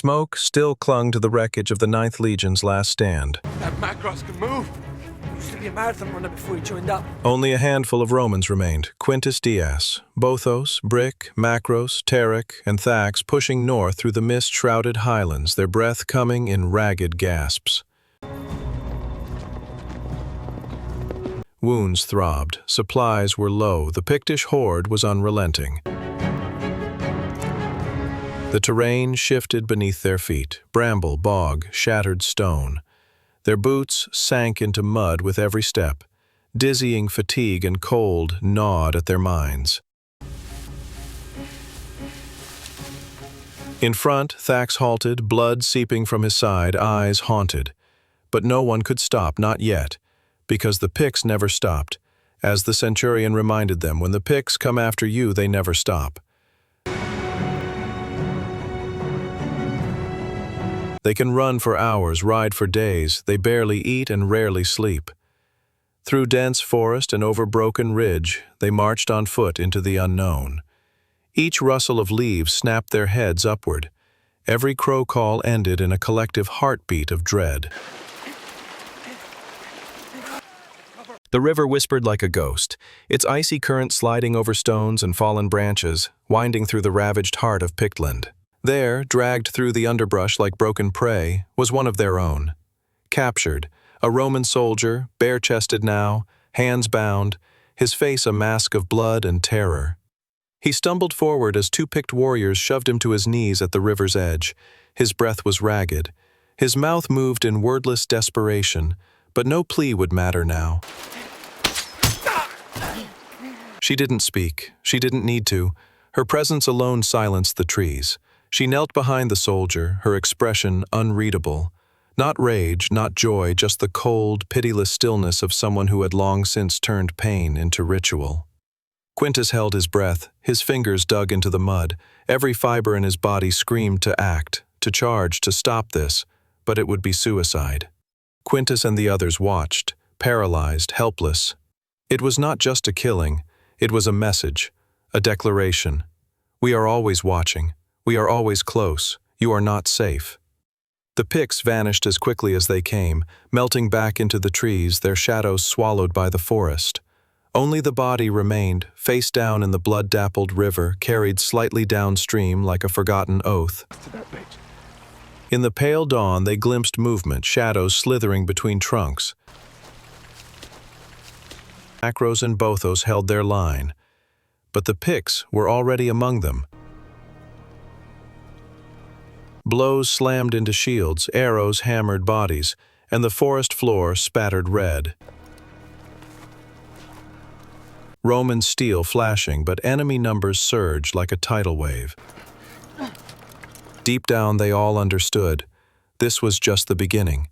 Smoke still clung to the wreckage of the Ninth Legion's last stand. That Macross can move. He used to be a marathon runner before he joined up. Only a handful of Romans remained: Quintus Dias, Bothos, Brick, Macros, Tarek, and Thax pushing north through the mist-shrouded highlands, their breath coming in ragged gasps. Wounds throbbed, supplies were low, the Pictish horde was unrelenting. The terrain shifted beneath their feet, bramble, bog, shattered stone. Their boots sank into mud with every step. Dizzying fatigue and cold gnawed at their minds. In front, Thax halted, blood seeping from his side, eyes haunted. But no one could stop, not yet, because the Picts never stopped. As the centurion reminded them, when the Picts come after you, they never stop. They can run for hours, ride for days, they barely eat and rarely sleep. Through dense forest and over broken ridge, they marched on foot into the unknown. Each rustle of leaves snapped their heads upward. Every crow call ended in a collective heartbeat of dread. The river whispered like a ghost, its icy current sliding over stones and fallen branches, winding through the ravaged heart of Pictland. There, dragged through the underbrush like broken prey, was one of their own. Captured, a Roman soldier, bare-chested now, hands bound, his face a mask of blood and terror. He stumbled forward as two Pict warriors shoved him to his knees at the river's edge. His breath was ragged. His mouth moved in wordless desperation, but no plea would matter now. She didn't speak. She didn't need to. Her presence alone silenced the trees. She knelt behind the soldier, her expression unreadable. Not rage, not joy, just the cold, pitiless stillness of someone who had long since turned pain into ritual. Quintus held his breath, his fingers dug into the mud. Every fiber in his body screamed to act, to charge, to stop this, but it would be suicide. Quintus and the others watched, paralyzed, helpless. It was not just a killing, it was a message, a declaration. We are always watching. We are always close. You are not safe. The Picts vanished as quickly as they came, melting back into the trees, their shadows swallowed by the forest. Only the body remained, face down in the blood-dappled river, carried slightly downstream like a forgotten oath. In the pale dawn, they glimpsed movement, shadows slithering between trunks. Macros and Bothos held their line, but the Picts were already among them. Blows slammed into shields, arrows hammered bodies, and the forest floor spattered red. Roman steel flashing, but enemy numbers surged like a tidal wave. Deep down they all understood. This was just the beginning,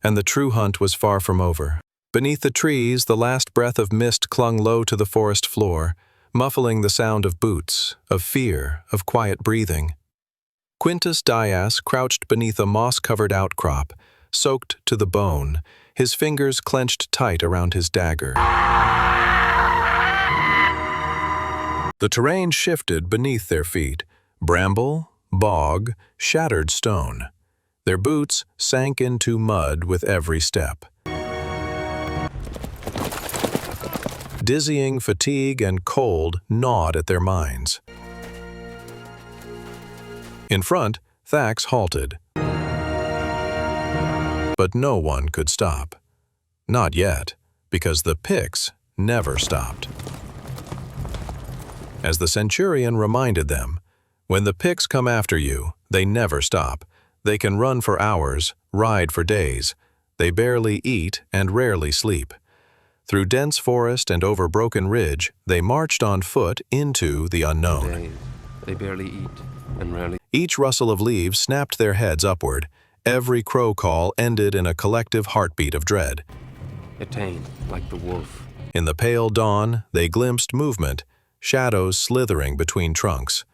and the true hunt was far from over. Beneath the trees, the last breath of mist clung low to the forest floor, muffling the sound of boots, of fear, of quiet breathing. Quintus Dias crouched beneath a moss-covered outcrop, soaked to the bone, his fingers clenched tight around his dagger. The terrain shifted beneath their feet, bramble, bog, shattered stone. Their boots sank into mud with every step. Dizzying fatigue and cold gnawed at their minds. In front, Thax halted. But no one could stop. Not yet, because the Picts never stopped. As the centurion reminded them, when the Picts come after you, they never stop. They can run for hours, ride for days. They barely eat and rarely sleep. Through dense forest and over broken ridge, they marched on foot into the unknown. They barely eat and rarely. Each rustle of leaves snapped their heads upward. Every crow call ended in a collective heartbeat of dread. Attain, like the wolf. In the pale dawn, they glimpsed movement, shadows slithering between trunks.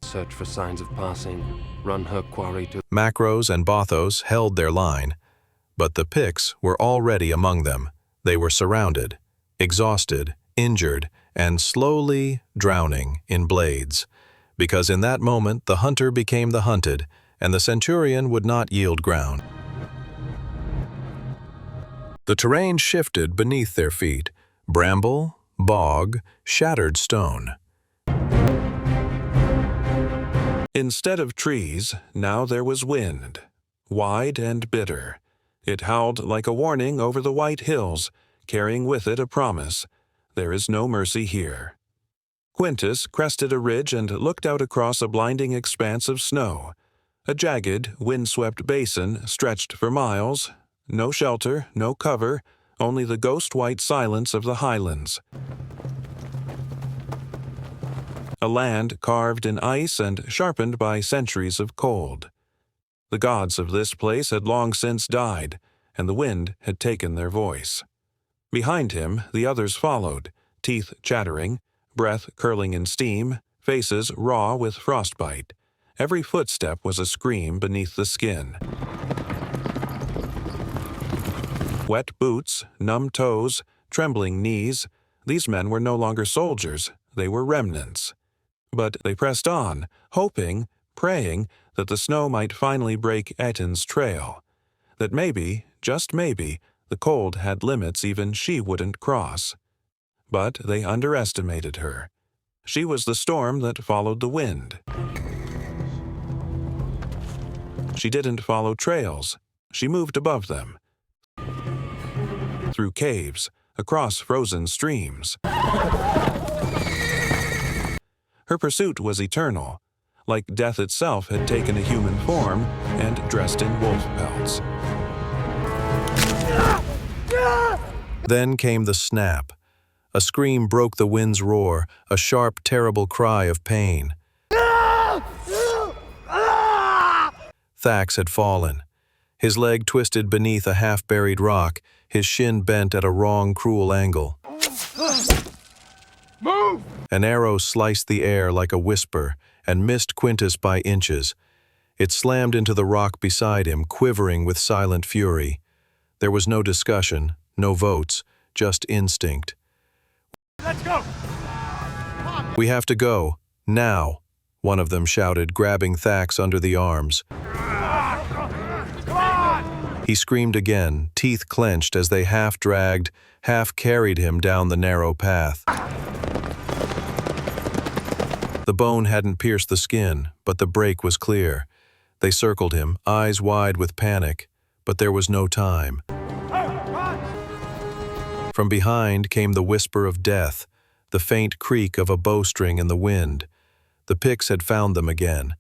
Search for signs of passing, run her quarry to... Macros and Bothos held their line, but the Picts were already among them. They were surrounded, exhausted, injured, and slowly drowning in blades. Because in that moment, the hunter became the hunted, and the centurion would not yield ground. The terrain shifted beneath their feet, bramble, bog, shattered stone. Instead of trees, now there was wind, wide and bitter. It howled like a warning over the white hills, carrying with it a promise: there is no mercy here. Quintus crested a ridge and looked out across a blinding expanse of snow. A jagged, wind-swept basin stretched for miles. No shelter, no cover, only the ghost-white silence of the highlands. A land carved in ice and sharpened by centuries of cold. The gods of this place had long since died, and the wind had taken their voice. Behind him, the others followed, teeth chattering, breath curling in steam, faces raw with frostbite. Every footstep was a scream beneath the skin. Wet boots, numb toes, trembling knees, these men were no longer soldiers, they were remnants. But they pressed on, hoping, praying, that the snow might finally break Eten's trail. That maybe, just maybe, the cold had limits even she wouldn't cross. But they underestimated her. She was the storm that followed the wind. She didn't follow trails. She moved above them. Through caves, across frozen streams. Her pursuit was eternal, like death itself had taken a human form and dressed in wolf pelts. Then came the snap. A scream broke the wind's roar, a sharp, terrible cry of pain. Thax had fallen. His leg twisted beneath a half-buried rock, his shin bent at a wrong, cruel angle. Move! An arrow sliced the air like a whisper and missed Quintus by inches. It slammed into the rock beside him, quivering with silent fury. There was no discussion, no votes, just instinct. Let's go! "We have to go, now," one of them shouted, grabbing Thax under the arms. Come on! He screamed again, teeth clenched as they half-dragged, half-carried him down the narrow path. The bone hadn't pierced the skin, but the break was clear. They circled him, eyes wide with panic, but there was no time. From behind came the whisper of death, the faint creak of a bowstring in the wind. The Picts had found them again.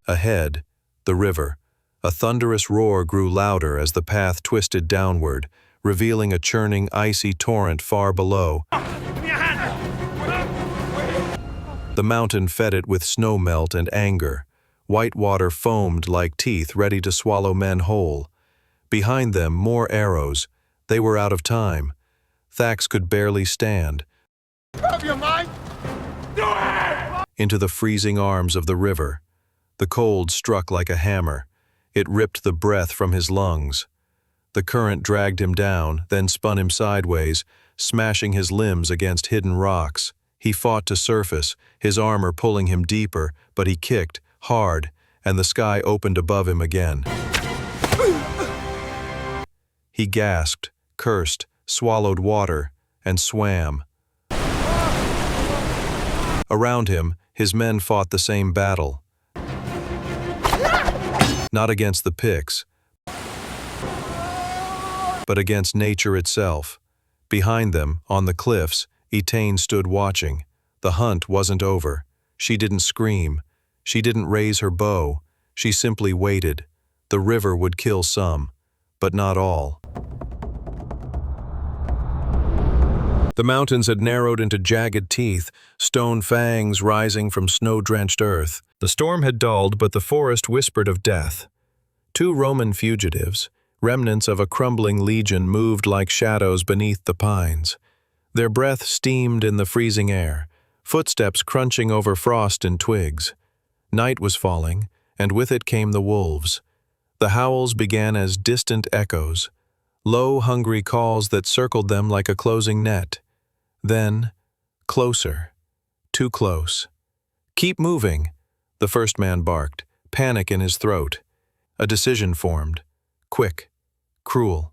Ahead, the river. A thunderous roar grew louder as the path twisted downward, revealing a churning, icy torrent far below. The mountain fed it with snowmelt and anger. White water foamed like teeth ready to swallow men whole. Behind them, more arrows. They were out of time. Thax could barely stand. Have your mind? Do it! Into the freezing arms of the river. The cold struck like a hammer. It ripped the breath from his lungs. The current dragged him down, then spun him sideways, smashing his limbs against hidden rocks. He fought to surface, his armor pulling him deeper, but he kicked, hard, and the sky opened above him again. He gasped, cursed, swallowed water, and swam. Around him, his men fought the same battle. Not against the Picts, but against nature itself. Behind them, on the cliffs, Etane stood watching. The hunt wasn't over. She didn't scream. She didn't raise her bow. She simply waited. The river would kill some, but not all. The mountains had narrowed into jagged teeth, stone fangs rising from snow-drenched earth. The storm had dulled, but the forest whispered of death. 2 Roman fugitives, remnants of a crumbling legion, moved like shadows beneath the pines. Their breath steamed in the freezing air, footsteps crunching over frost and twigs. Night was falling, and with it came the wolves. The howls began as distant echoes, low, hungry calls that circled them like a closing net. Then, closer, too close. "Keep moving," The first man barked, panic in his throat. A decision formed. Quick. Cruel.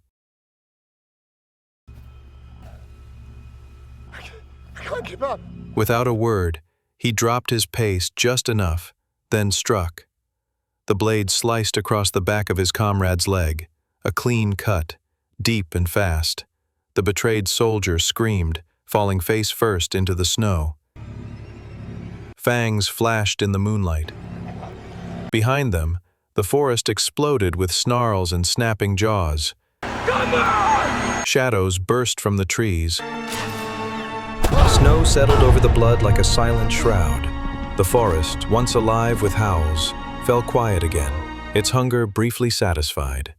I can't keep up. Without a word, he dropped his pace just enough, then struck. The blade sliced across the back of his comrade's leg, a clean cut, deep and fast. The betrayed soldier screamed, falling face first into the snow. Fangs flashed in the moonlight. Behind them, the forest exploded with snarls and snapping jaws. Come on! Shadows burst from the trees. Snow settled over the blood like a silent shroud. The forest, once alive with howls, fell quiet again, its hunger briefly satisfied.